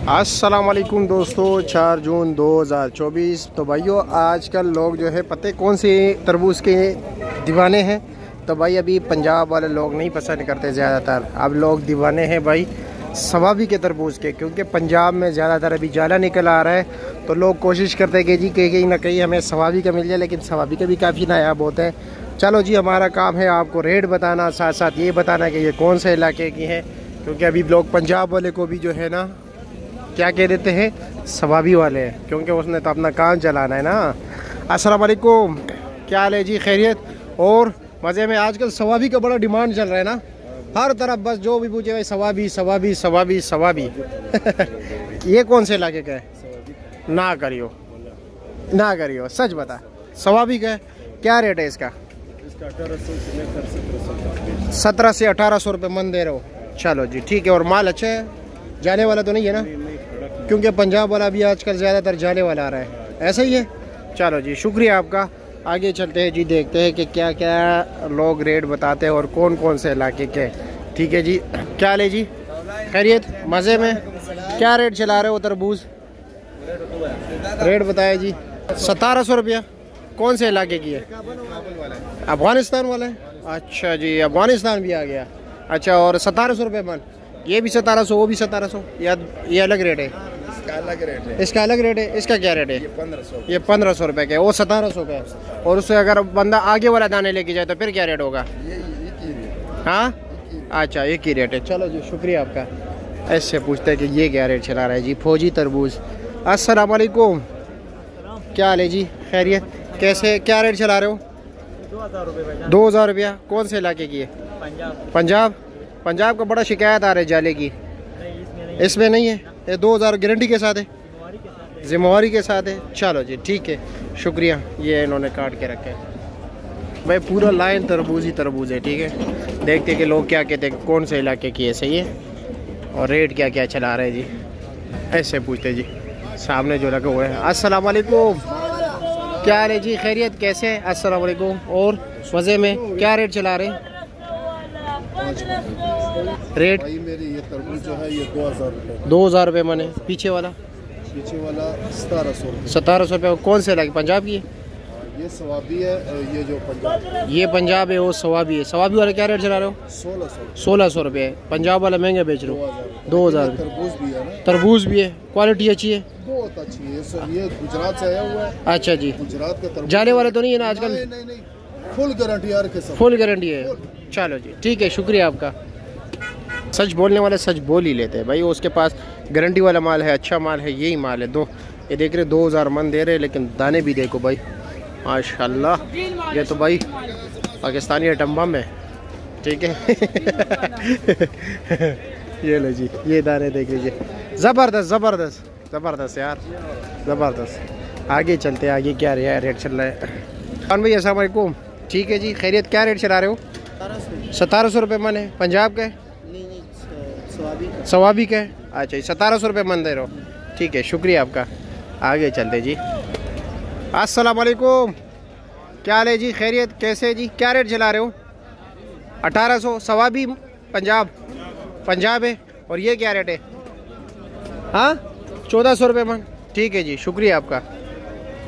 अस्सलामुअलैकुम दोस्तों, 4 जून 2024। तो भाइयों, आजकल लोग जो है पते कौन से तरबूज के दीवाने हैं। तो भाई अभी पंजाब वाले लोग नहीं पसंद करते ज़्यादातर, अब लोग दीवाने हैं भाई सवाबी के तरबूज के, क्योंकि पंजाब में ज़्यादातर अभी जाला निकल आ रहा है। तो लोग कोशिश करते हैं कि जी कहीं ना कहीं हमें सवाबी का मिल जाए, लेकिन सवाबी के भी काफ़ी नायाब होते हैं। चलो जी, हमारा काम है आपको रेट बताना, साथ साथ ये बताना कि ये कौन से इलाके की है, क्योंकि अभी लोग पंजाब वाले को भी जो है ना क्या कह देते हैं, सवाबी वाले हैं, क्योंकि उसने तो अपना काम चलाना है ना। अस्सलाम वालेकुम, क्या हाल है जी, खैरियत और मज़े में। आजकल सवाबी का बड़ा डिमांड चल रहा है ना, हर तरफ बस जो भी पूछे भाई सवाबी सवाबी सवाबी सवाबी। ये कौन से इलाके का है? ना करियो ना करियो, सच बता, सवाबी का है, क्या रेट है इसका? 1700 से 1800 रुपये मन दे रहे हो। चलो जी ठीक है। और माल अच्छा है, जाने वाला तो नहीं है ना? क्योंकि पंजाब वाला भी आजकल ज़्यादातर जाने वाला आ रहा है, ऐसा ही है। चलो जी, शुक्रिया आपका। आगे चलते हैं जी, देखते हैं कि क्या क्या लोग रेट बताते हैं और कौन कौन से इलाके के। ठीक है जी, क्या ले जी, खैरियत, मज़े में। क्या रेट चला रहे हो तरबूज? रेट बताए जी। 1700 रुपया। कौन से इलाके की है? अफगानिस्तान वाला है। अच्छा जी, अफगानिस्तान भी आ गया। अच्छा, और 1700 रुपये मन। ये भी 1700, वो भी 1700, या ये अलग रेट है? इसका अलग रेट है। इसका अलग रेट है। इसका क्या रेट है? ये 1500 रुपये का है, वो 1700 का है। और उससे अगर बंदा आगे वाला दाने लेके जाए तो फिर क्या रेट होगा? हाँ, अच्छा, एक ही रेट है। चलो जी, शुक्रिया आपका। ऐसे पूछते हैं कि ये क्या रेट चला रहा है जी फौजी तरबूज। अस्सलाम वालेकुम, क्या हाल है जी, खैरियत, कैसे, क्या रेट चला रहे हो? 2000 रुपया। कौन से इलाके की है? पंजाब। पंजाब का बड़ा शिकायत आ रही है जाले की। इसमें नहीं है, ये 2000 गारंटी के साथ है, जिम्मेवारी के साथ है। चलो जी ठीक है, शुक्रिया। ये इन्होंने काट के रखे भाई, पूरा लाइन तरबूज ही तरबूज है। ठीक है, देखते कि लोग क्या कहते हैं, कौन से इलाके की है, सही है, और रेट क्या क्या चला रहे हैं जी। ऐसे पूछते जी, सामने जो लगे हुए हैं। अस्सलाम वालेकुम, क्या हाल है जी, खैरियत, कैसे? अस्सलाम वालेकुम, और मज़े में। क्या रेट चला रहे हैं? रेट मेरी ये तरबूज जो है ये 2000 रुपये। 2000 रुपये माने। पीछे वाला? पीछे वाला 1700 रुपये। 1700 रुपये। कौन से इलाके? पंजाब की है? ये सवाबी है, ये जो पंजाब, ये पंजाब है, वो सवाबी है। सवाबी वाला क्या रेट चला रहे हो? 1600 रुपये। पंजाब वाला महंगा बेच रहे हो? 2000। तरबूज भी है ना? तरबूज भी है, क्वालिटी अच्छी है, बहुत अच्छी है। ये गुजरात से आया हुआ है। अच्छा जी, गुजरात का तरबूज जाने वाला तो नहीं है ना आजकल? नहीं, फुल गारंटी यार के साथ। फुल गारंटी है। चलो जी ठीक है, शुक्रिया आपका। सच बोलने वाले सच बोल ही लेते हैं भाई, उसके पास गारंटी वाला माल है, अच्छा माल है, यही माल है। ये देख रहे 2000 मन दे रहे, लेकिन दाने भी देखो भाई, माशाल्लाह। ये तो भाई पाकिस्तानी आइटम बम है। ठीक है। ये लो जी, ये दाने देख लीजिए, ज़बरदस्त ज़बरदस्त ज़बरदस्त यार, ज़बरदस्त। आगे चलते हैं, आगे क्या रेट चल रहा है। खान भाई अस्सलाम वालेकुम, ठीक है जी, खैरियत, क्या रेट चला रहे हो? 1700 रुपये मन है। पंजाब का है? सवाबी का है। अच्छा, 1700 रुपये मन दे रहे हो, ठीक है, शुक्रिया आपका। आगे चलते जी। अस्सलाम वालेकुम, क्या हाल है जी, खैरियत, कैसे जी, क्या रेट चला रहे हो? 1800। सवाबी पंजाब है। और ये क्या रेट है? हाँ, 1400 रुपये मन, ठीक है जी, शुक्रिया आपका।